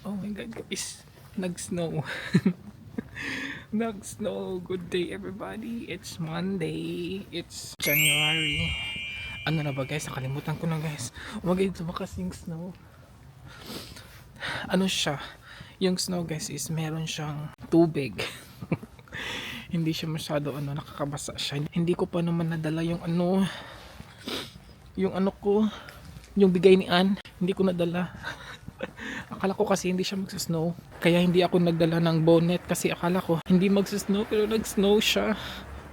Oh my god guys, nag-snow. Nag-snow. Good day everybody. It's Monday. It's January. Ano na ba guys? Nakalimutan ko na guys. Oh my god, tumakas yung snow. Ano siya? Yung snow guys is meron siyang tubig. Hindi siya masyado nakakabasa siya. Hindi ko pa naman nadala yung ko, yung bigay ni Ann. Hindi ko nadala. Akala ko kasi hindi siya magsasnow. Kaya hindi ako nagdala ng bonnet kasi akala ko hindi magsasnow pero nag-snow siya.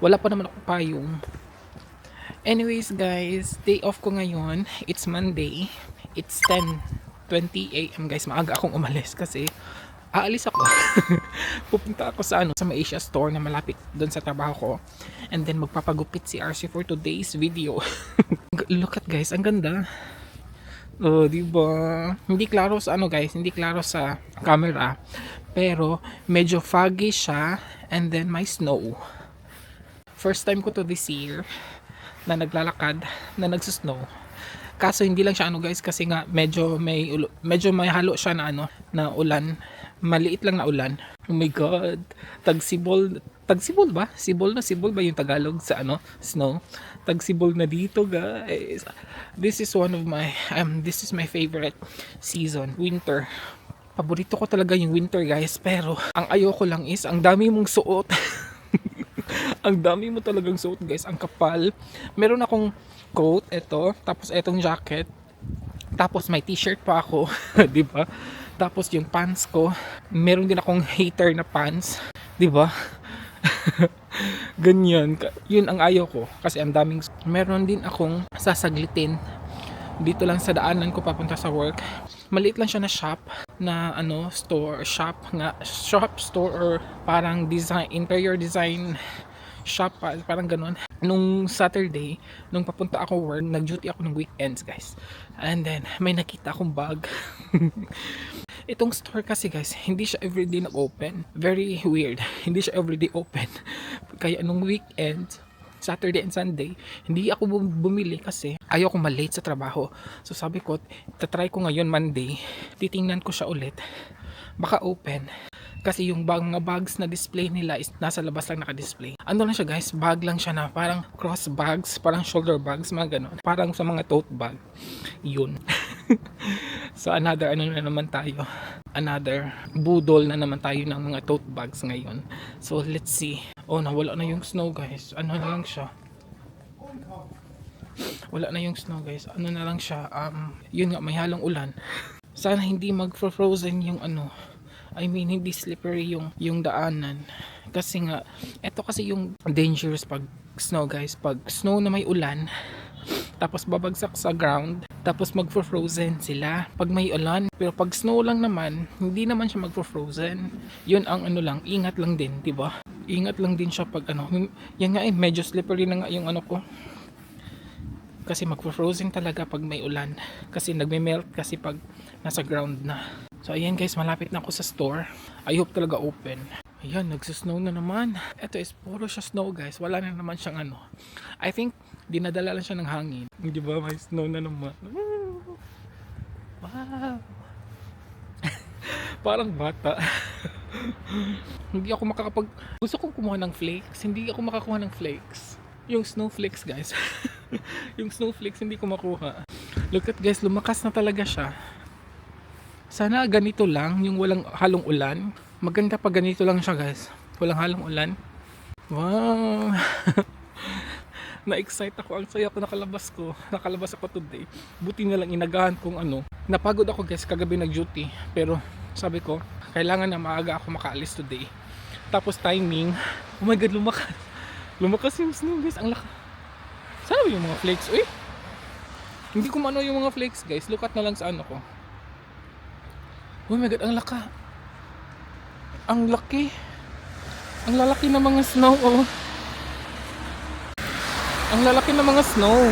Wala pa naman ako payong. Anyways guys, day off ko ngayon. It's Monday. It's 10:20 AM guys. Maaga akong umalis kasi aalis ako. Pupunta ako sa sa Asia store na malapit doon sa trabaho ko. And then magpapagupit si RC for today's video. Look at guys, ang ganda. Oh, di ba? Hindi klaro sa guys, hindi klaro sa camera. Pero medyo foggy siya and then may snow. First time ko to this year na naglalakad na nagsusnow. Kaso hindi lang siya guys kasi nga medyo may halo siya na ulan. Maliit lang na ulan. Oh my god. Tagsibol ba? Sibol ba yung Tagalog sa snow? Tagsibol na dito guys. This is my favorite season, winter. Paborito ko talaga yung winter guys, pero ang ayoko lang is ang dami mong suot. Ang dami mo talagang suot guys, ang kapal. Meron akong coat, tapos etong jacket. Tapos may t-shirt pa ako, 'di ba? Tapos yung pants ko, meron din akong hater na pants, 'di ba? Ganyan, yun ang ayaw ko kasi ang daming. Meron din akong sasaglitin dito lang sa daanan ko papunta sa work. Maliit lang siya na shop na shop store or parang interior design shop, parang ganun. Nung Saturday, nung papunta ako work, nag-duty ako ng weekends guys. And then may nakita akong bag. Itong store kasi guys, hindi siya everyday nag-open. Very weird. Hindi siya everyday open. Kaya nung weekend, Saturday and Sunday, hindi ako bumili kasi ayaw ko ma-late sa trabaho. So sabi ko, tatry ko ngayon Monday. Titingnan ko siya ulit. Baka open. Kasi yung mga bags na display nila is nasa labas lang naka-display. Ano lang siya guys, bag lang siya na parang cross bags, parang shoulder bags, mga ganon. Parang sa mga tote bag. Yun. So another na naman tayo. Another budol na naman tayo ng mga tote bags ngayon. So let's see. Oh, nawala na yung snow guys. Ano na lang siya. Wala na yung snow guys. Ano na lang siya. Yun nga, may halong ulan. Sana hindi mag-frozen yung hindi slippery yung daanan. Kasi nga, eto kasi yung dangerous pag snow guys. Pag snow na may ulan, tapos babagsak sa ground, tapos magfro-frozen sila pag may ulan. Pero pag snow lang naman, hindi naman siya magfro-frozen. Yun ang lang, ingat lang din, 'di ba? Ingat lang din siya pag yan nga medyo slippery na nga yung ko. Kasi magfro-frozen talaga pag may ulan. Kasi nagme-melt kasi pag nasa ground na. So ayan guys, malapit na ako sa store. I hope talaga open. Ayan, nagsusnow na naman. Ito is puro siya snow guys. Wala na naman siyang I think dinadala lang siya ng hangin. Di ba, may snow na naman. Wow. Parang bata. Hindi ako gusto kong kumuha ng flakes. Hindi ako makakuha ng flakes. Yung snowflakes guys. Yung snowflakes hindi ko makuha. Look at guys, lumakas na talaga siya. Sana ganito lang, yung walang halong ulan. Maganda pag ganito lang siya guys. Walang halong ulan. Wow. Na-excite ako. Ang saya ko nakalabas ako today. Buti na lang inagahan kong Napagod ako guys kagabi nag-duty. Pero sabi ko, kailangan na maaga ako makaalis today. Tapos timing, oh my god, lumakas. Lumakas yung snow guys. Ang lakas. Sana yung mga flakes? Uy! Hindi ko maano yung mga flakes guys. Look at na lang sa ko. Oh my god, ang laka. Ang laki. Ang lalaki ng mga snow, oh. Ang lalaki ng mga snow.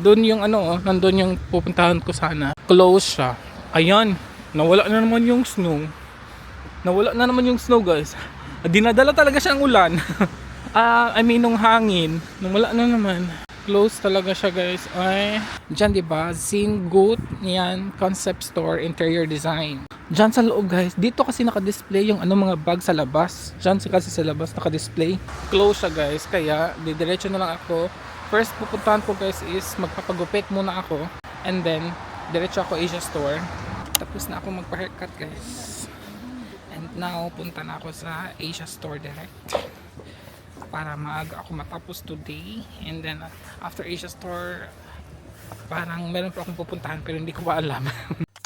Doon yung nandun yung pupuntahan ko sana. Close siya. Ayan, nawala na naman yung snow. Nawala na naman yung snow, guys. Dinadala talaga siya ng ulan. Nung hangin. Nawala na naman. Close talaga siya guys. Ay, dyan diba? Zingut, yan, concept store, interior design. Dyan sa loob guys, dito kasi naka-display yung mga bag sa labas. Dyan kasi sa labas naka-display. Close siya guys, kaya didiretso na lang ako. First pupuntahan ko guys is magpapagupit muna ako. And then, diretso ako Asia store. Tapos na ako magpa-haircut guys. And now, punta na ako sa Asia store direct. Para maaga ako matapos today. And then after Asia store, parang meron pa akong pupuntahan pero hindi ko pa alam.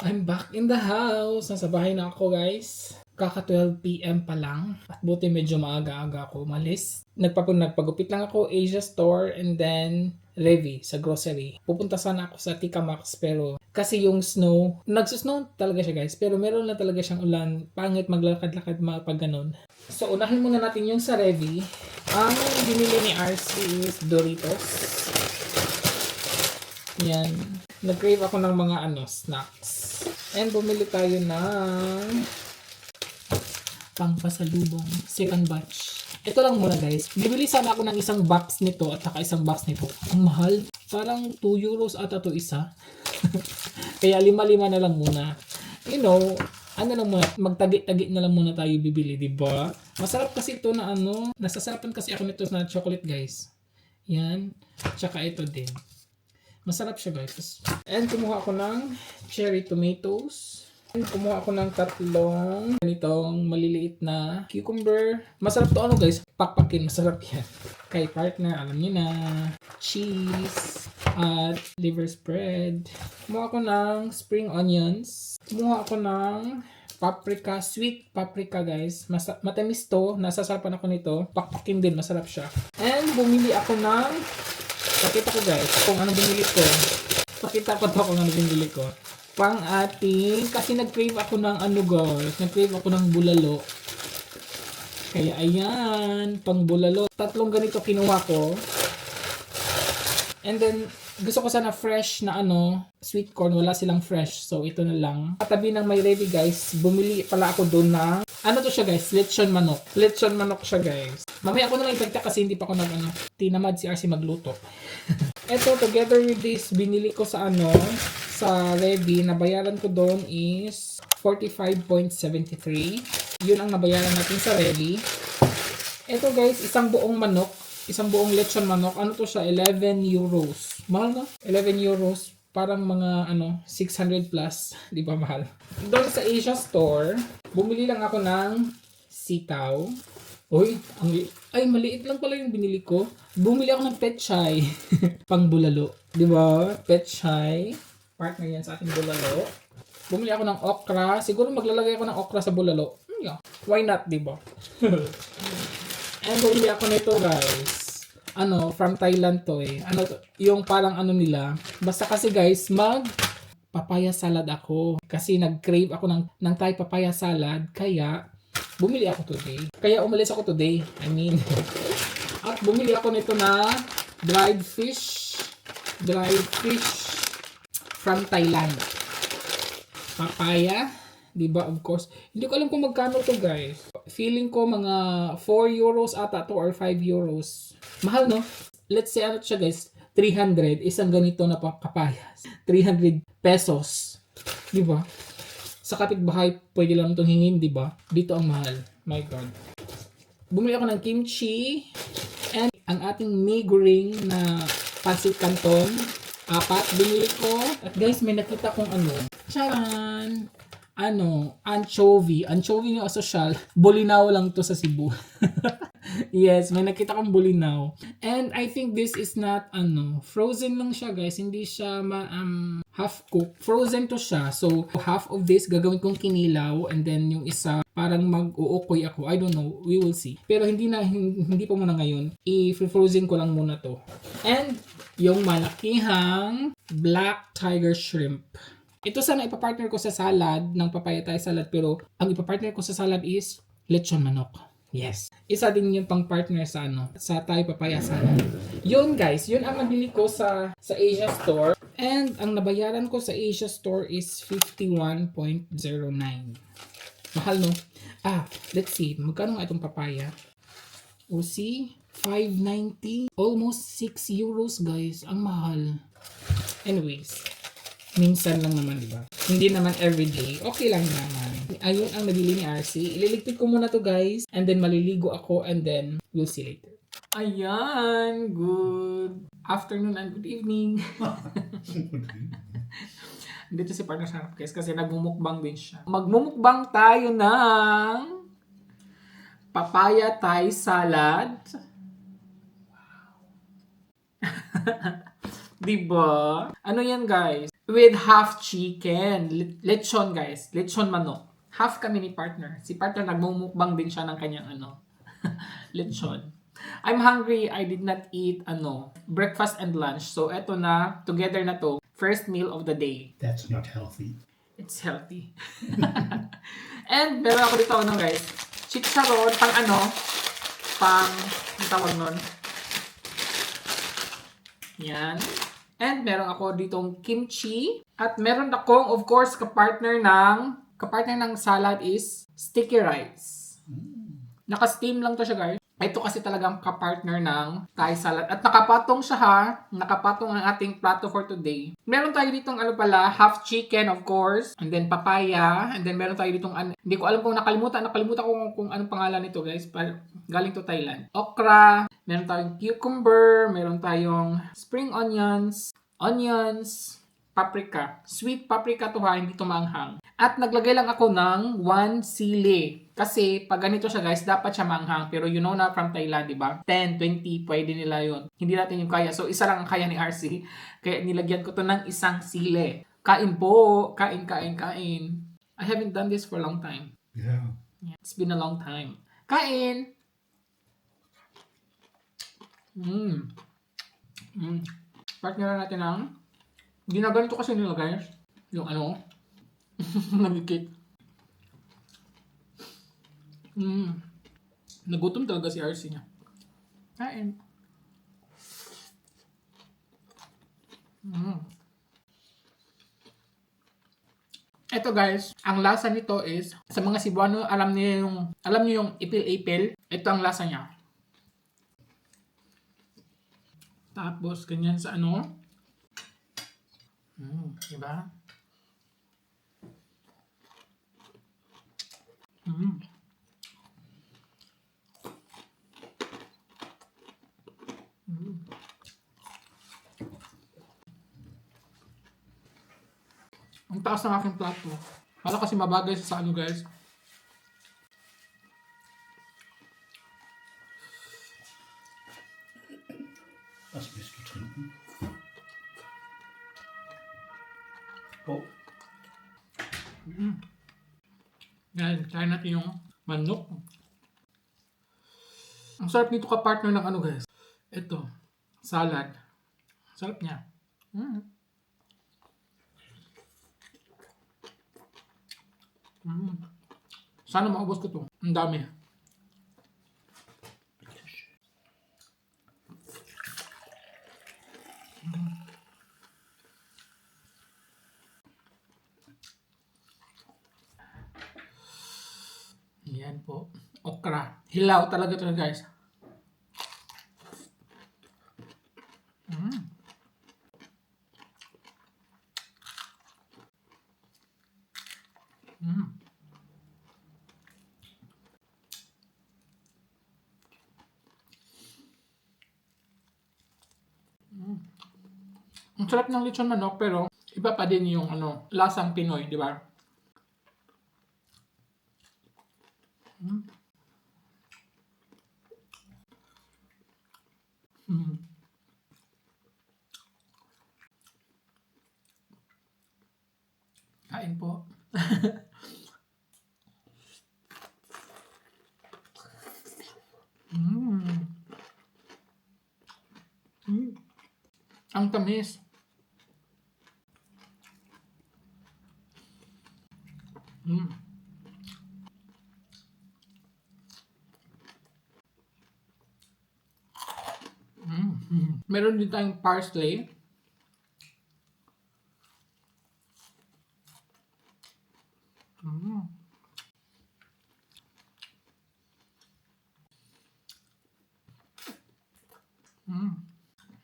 I'm back in the house. Nasa bahay na ako guys. Kaka 12 PM pa lang. At buti medyo maaga-aga ako umalis. Nagpagupit lang ako Asia store and then Levi sa grocery. Pupunta sana ako sa Tika Maxx pero kasi yung snow, nagsusnow talaga siya guys pero meron na talaga siyang ulan. Pangit maglalakad-lakad pag ganun. So unahin muna natin yung sa Levi. Ang binili ni RC is Doritos. Yan. Nag-crave ako ng mga snacks. And bumili tayo ng pangpasalubong. Second batch. Ito lang muna guys. Bibili sana ako ng isang box nito at saka isang box nito. Ang mahal. Parang 2 euros ata to isa. Kaya 5-5 na lang muna. You know, lang muna, magtagi-tagi na lang muna tayo bibili, diba? Masarap kasi ito na nasasarapan kasi ako nito na chocolate guys. Yan. Tsaka ito din. Masarap siya guys. And kumuha ako ng cherry tomatoes. And kumuha ako ng 3 ganitong maliliit na cucumber. Masarap to guys. Pakpakin. Masarap yan. Kay partner, alam niyo na. Cheese. At liver spread. Kumuha ako ng spring onions. Kumuha ako ng paprika. Sweet paprika guys. Matamis to. Nasasarapan ako nito. Pakpakin din. Masarap siya. And bumili ako ng pakita ko guys kung ano binili ko. Pakita ko to kung ano binili ko. Pang ating, kasi nag-crave ako ng guys. Nag-crave ako ng bulalo. Kaya ayan, pang bulalo. 3 ganito kinuha ko. And then, gusto ko sana fresh na sweet corn. Wala silang fresh. So, ito na lang. Katabi ng may ready guys, bumili pala ako doon na, to siya guys? Lechon manok. Lechon manok siya guys. Mamaya ako na lang ipagta kasi hindi pa ako tinamad si RC magluto. Ito, together with this, binili ko sa sa Ready, nabayaran ko doon is 45.73. Yun ang nabayaran natin sa Ready. Ito guys, isang buong manok. Isang buong lechon manok. Ano to siya? 11 euros. Mahal na? 11 euros. Parang mga 600 plus. Di ba mahal? Doon sa Asia store, bumili lang ako ng sitaw. Uy, ay maliit lang pala yung binili ko. Bumili ako ng pechay. Pang bulalo. Di ba? Pechay. Partner yan sa ating bulalo. Bumili ako ng okra. Siguro maglalagay ako ng okra sa bulalo. Yeah. Why not, di ba? And bumili ako nito guys. From Thailand to eh. Yung parang nila. Basta kasi guys, papaya salad ako. Kasi nag-crave ako ng Thai papaya salad. Kaya, bumili ako today. Kaya umalis ako today. At bumili ako nito na dried fish. Dried fish from Thailand. Papaya. Diba? Of course. Hindi ko alam kung magkano to guys. Feeling ko mga 4 euros ata to or 5 euros. Mahal no? Let's say siya guys. 300. Isang ganito na papaya. 300 pesos. Diba? Sa kapitbahay, pwede lang itong hingin, diba? Dito ang mahal. My God. Bumili ako ng kimchi. And ang ating mee goreng na pancit canton. 4 binili ko. At guys, may nakita kong Charan! Anchovy. Anchovy yung asosyal. Bulinaw lang to sa Cebu. Yes, may nakita kong bulinaw. And I think this is not, frozen lang siya guys. Hindi siya half cooked. Frozen to siya. So, half of this gagawin kong kinilaw. And then yung isa, parang mag-uukoy ako. I don't know. We will see. Pero hindi pa muna ngayon. I-frozen ko lang muna to. And yung malakihang black tiger shrimp. Ito sana ipapartner ko sa salad ng papaya Thai salad. Pero ang ipapartner ko sa salad is lechon manok. Yes. Isa din yung pang partner sa sa Thai papaya salad. Yun guys, yun ang nabili ko sa Asia store. And ang nabayaran ko sa Asia store is 51.09. Mahal no? Let's see. Magkano nga itong papaya? O see? 5.90. Almost 6 euros guys. Ang mahal. Anyways, minsan lang naman, diba? Hindi naman everyday. Okay lang naman. Ayun ang nabili ni RC. Ililigpit ko muna to guys. And then maliligo ako and then we'll see later. Ayan. Good afternoon and good evening. Dito si partner sa guys kasi nagmumukbang din siya. Magmumukbang tayo ng papaya Thai salad. Diba? Ano yan guys? With half chicken. Lechon guys. Lechon manok. Half kami ni partner. Si partner nagmumukbang din siya ng kanyang lechon. I'm hungry. I did not eat breakfast and lunch. So eto na, together na to. First meal of the day. That's not healthy. It's healthy. And meron ako dito guys. Chicharon, pang tawag nun. Yan. And meron ako ditong kimchi. At meron akong, of course, kapartner ng salad is sticky rice. Naka-steam lang to siya guys. Ito kasi talagang kapartner ng Thai salad. At nakapatong siya ha. Nakapatong ang ating plato for today. Meron tayo ditong half chicken of course. And then papaya. And then meron tayo ditong, hindi ko alam kung nakalimutan ko kung anong pangalan nito guys. Galing to Thailand. Okra. Meron tayong cucumber. Meron tayong spring onions. Paprika. Sweet paprika to ha. Hindi to maanghang. At naglagay lang ako ng 1 sili. Kasi pag ganito siya guys, dapat siya manghang. Pero you know na from Thailand, di ba? 10, 20, pwede nila yon. Hindi natin yung kaya. So isa lang ang kaya ni RC. Kaya nilagyan ko to ng isang sili. Kain po. Kain. I haven't done this for a long time. Yeah. It's been a long time. Kain! Partner natin ng ginaganito kasi nila guys. Yung nagkikit. Nagutom talaga si RC niya. Kain. Ito guys, ang lasa nito is, sa mga Cebuano, alam niyo yung ipil-ipil. Ito ang lasa niya. Tapos, ganyan sa diba? Ang taas ng aking plato. Para kasi mabagay sa guys. Was willst du trinken? Oh. Yan, try natin yung manok. Ang sarap nito ka-partner ng guys. Ito, salad. Sarap niya. Sana maubos ko to. Ang dami. Yan po. Okra. Hilaw talaga ito guys. Ang sarap ng lechon manok pero iba pa din yung lasang Pinoy, di ba? Kain po. Ang tamis. Meron din tayong parsley.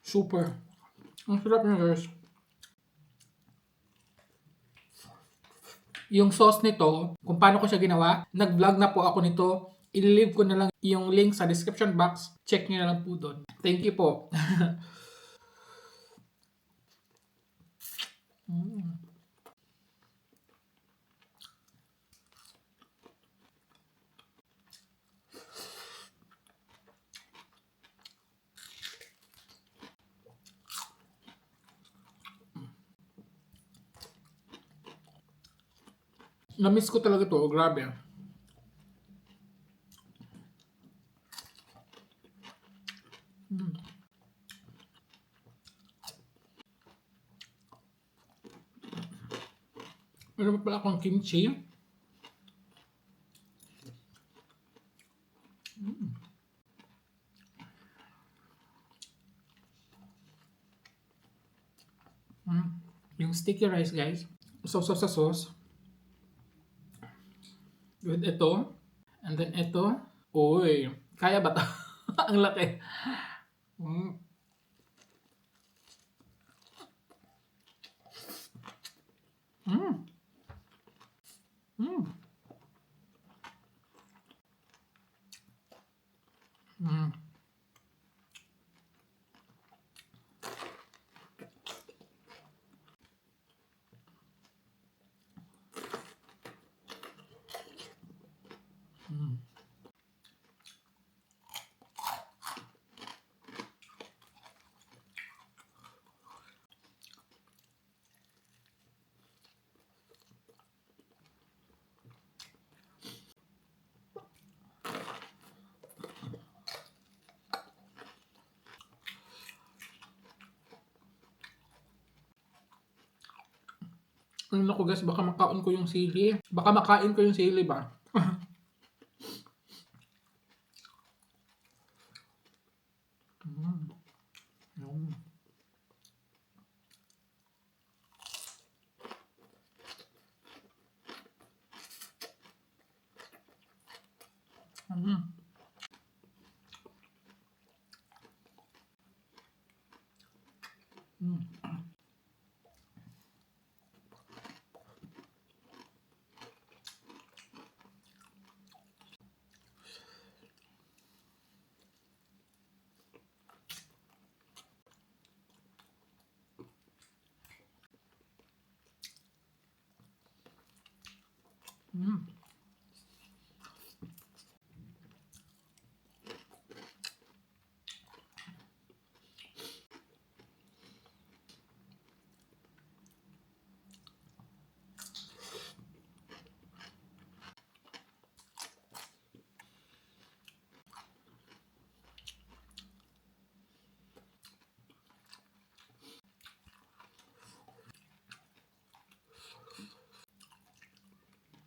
Super. Ang sarap niya guys. Yung sauce nito, kung paano ko siya ginawa, nag-vlog na po ako nito. I-leave ko na lang yung link sa description box. Check nyo na lang po doon. Thank you po. Mm. Na-miss ko talaga to. Grabe. Mm. Meron pa pala akong kimchi. Mm. Yung sticky rice guys. Sauce sa sauce. With ito. And then ito. Uy. Kaya ba to? Ang laki. Mm. Mm. Mm. Mm. Mm. Ano na ko guys, baka makain ko yung sili. Baka makain ko yung sili ba? Mm. Yum. Mm. Mm. Mm.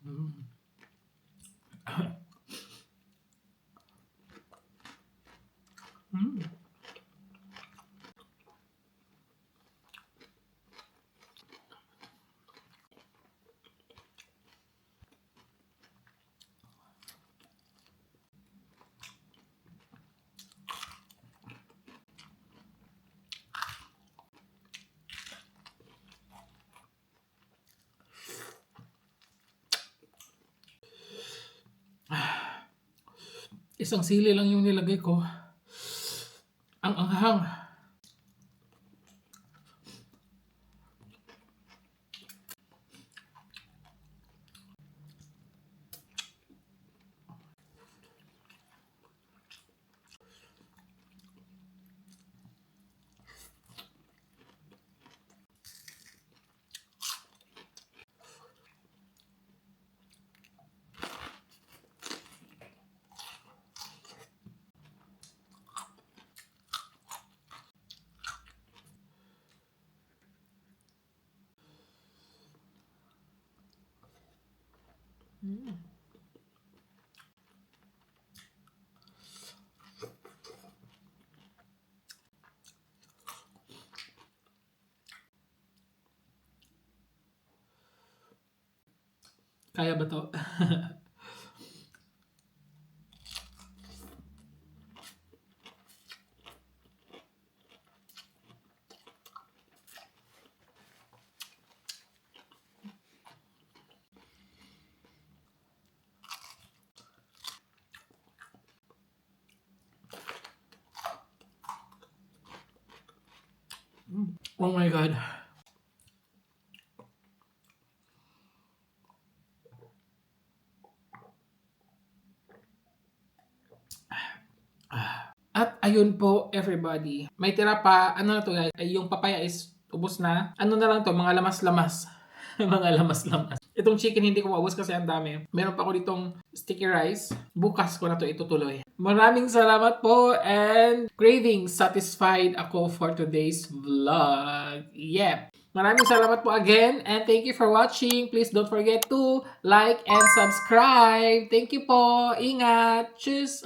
Mm. Mm. Isang sili lang yung nilagay ko. Ang anghang. Mm. Kaya ba to? Oh my God. At ayun po, everybody. May tira pa. Ano na to, guys? Ay, yung papaya is ubos na. Ano na lang to? Mga lamas-lamas. Mga lamas-lamas. Itong chicken hindi ko maubos kasi ang dami. Meron pa ako ditong sticky rice. Bukas ko na to itutuloy. Maraming salamat po and craving satisfied ako for today's vlog. Yep. Maraming salamat po again and thank you for watching. Please don't forget to like and subscribe. Thank you po. Ingat. Tschüss.